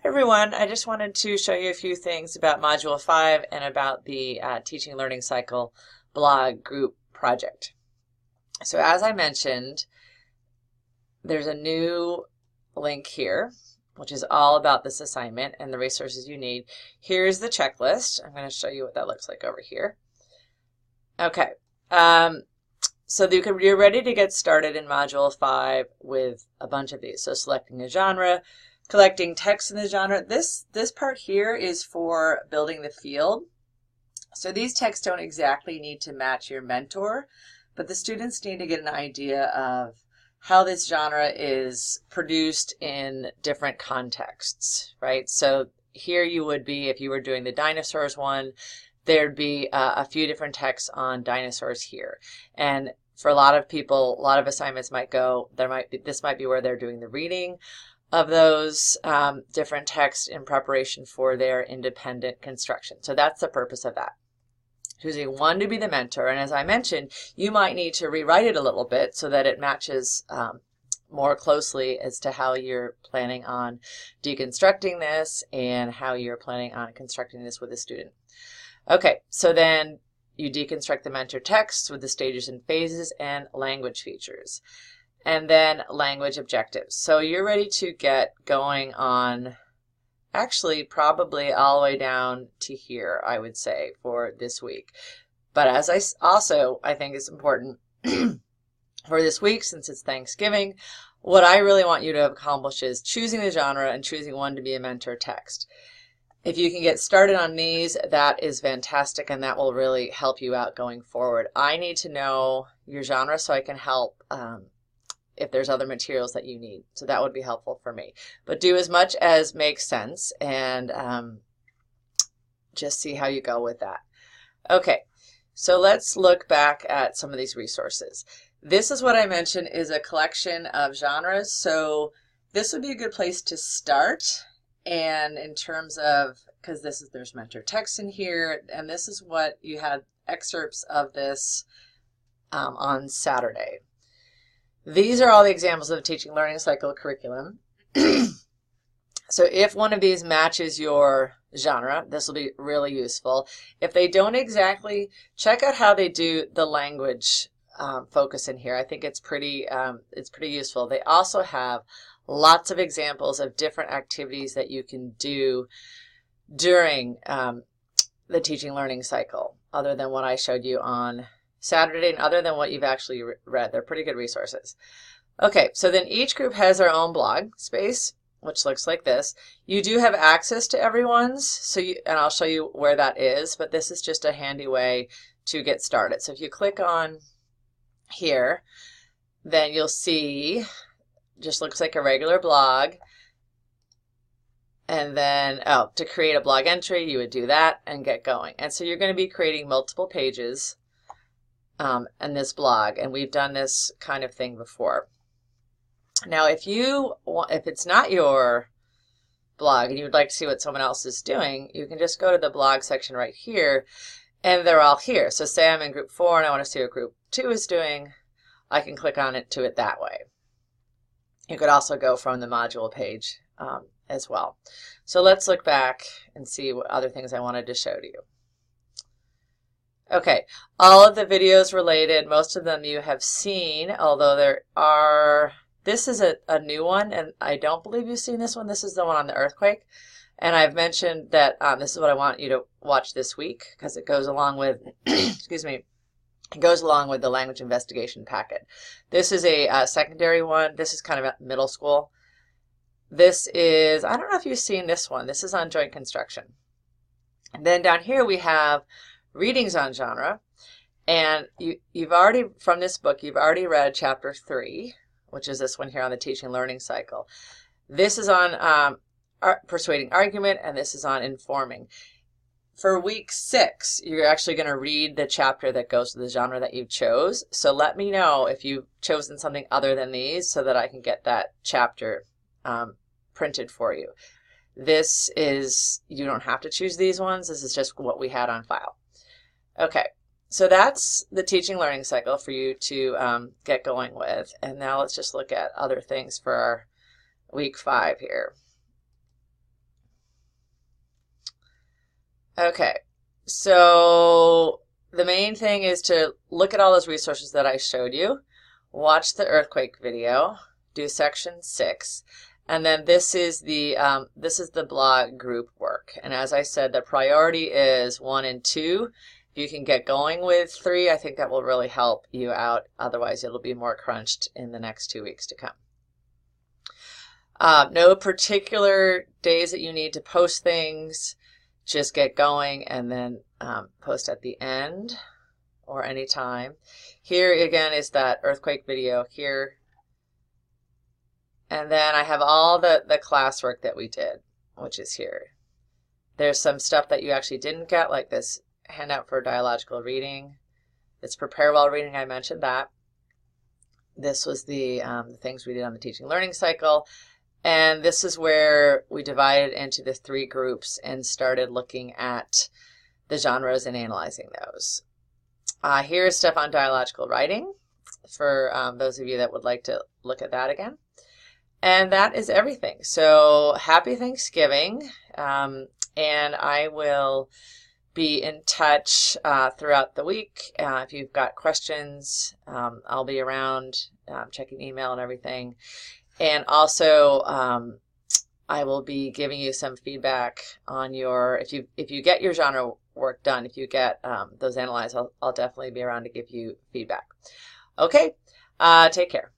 Everyone, I just wanted to show you a few things about Module 5 and about the Teaching Learning Cycle blog group project. So as I mentioned, there's a new link here, which is all about this assignment and the resources you need. Here's the checklist. I'm going to show you what that looks like over here. Okay, so you're ready to get started in Module 5 with a bunch of these. So selecting a genre, collecting text in the genre. This part here is for building the field. So these texts don't exactly need to match your mentor, but the students need to get an idea of how this genre is produced in different contexts, right? So here you would be, if you were doing the dinosaurs one, there'd be a few different texts on dinosaurs here. And for a lot of people, a lot of assignments might go, this might be where they're doing the reading of those different texts in preparation for their independent construction. So that's the purpose of that. Choosing one to be the mentor, and as I mentioned, you might need to rewrite it a little bit so that it matches more closely as to how you're planning on deconstructing this and how you're planning on constructing this with a student. Okay, so then you deconstruct the mentor text with the stages and phases and language features. And then language objectives. So you're ready to get going on, actually probably all the way down to here, I would say, for this week. But as I think it's important for this week, since it's Thanksgiving, what I really want you to accomplish is choosing the genre and choosing one to be a mentor text. If you can get started on these, that is fantastic, and that will really help you out going forward. I need to know your genre so I can help if there's other materials that you need. So that would be helpful for me. But do as much as makes sense and just see how you go with that. Okay, so let's look back at some of these resources. This is what I mentioned is a collection of genres. So this would be a good place to start. And in terms of, because there's mentor text in here, and this is what you had excerpts of this on Saturday. These are all the examples of the Teaching Learning Cycle curriculum. So if one of these matches your genre, this will be really useful. If they don't exactly, check out how they do the language focus in here. I think it's pretty useful. They also have lots of examples of different activities that you can do during the Teaching Learning Cycle, other than what I showed you on Saturday and other than what you've actually read. They're pretty good resources. Okay, so then each group has their own blog space, which looks like this. You do have access to everyone's, and I'll show you where that is, but this is just a handy way to get started. So if you click on here, then you'll see, just looks like a regular blog. And then, to create a blog entry, you would do that and get going. And so you're going to be creating multiple pages in this blog, and we've done this kind of thing before. Now, if it's not your blog and you would like to see what someone else is doing, you can just go to the blog section right here, and they're all here. So say I'm in group 4 and I want to see what group 2 is doing, I can click on it to it that way. You could also go from the module page as well. So let's look back and see what other things I wanted to show to you. Okay, all of the videos related, most of them you have seen, although this is a new one, and I don't believe you've seen this one. This is the one on the earthquake, and I've mentioned that this is what I want you to watch this week because it goes along with, excuse me, it goes along with the language investigation packet. This is a secondary one. This is kind of middle school. This is, I don't know if you've seen this one. This is on joint construction. And then down here we have readings on genre, and you've already, from this book, you've already read chapter 3, which is this one here on the Teaching Learning Cycle. This is on persuading argument, and this is on informing. For week 6, you're actually going to read the chapter that goes to the genre that you chose. So let me know if you've chosen something other than these so that I can get that chapter printed for you. This is, you don't have to choose these ones. This is just what we had on file. Okay, so that's the Teaching Learning Cycle for you to get going with. And now let's just look at other things for our week 5 here. Okay, so the main thing is to look at all those resources that I showed you, watch the earthquake video, do section 6, and then this is the blog group work. And as I said, the priority is 1 and 2. If you can get going with 3, I think that will really help you out. Otherwise, it'll be more crunched in the next 2 weeks to come. No particular days that you need to post things. Just get going and then post at the end or anytime. Here again is that earthquake video here. And then I have all the classwork that we did, which is here. There's some stuff that you actually didn't get, like this handout for dialogical reading. It's Prepare Well reading, I mentioned that. This was the things we did on the teaching learning cycle. And this is where we divided into the 3 groups and started looking at the genres and analyzing those. Here's stuff on dialogical writing for those of you that would like to look at that again. And that is everything. So happy Thanksgiving. And I will be in touch throughout the week. If you've got questions, I'll be around checking email and everything. And also, I will be giving you some feedback on your, if you get your genre work done, if you get those analyzed, I'll definitely be around to give you feedback. Okay, take care.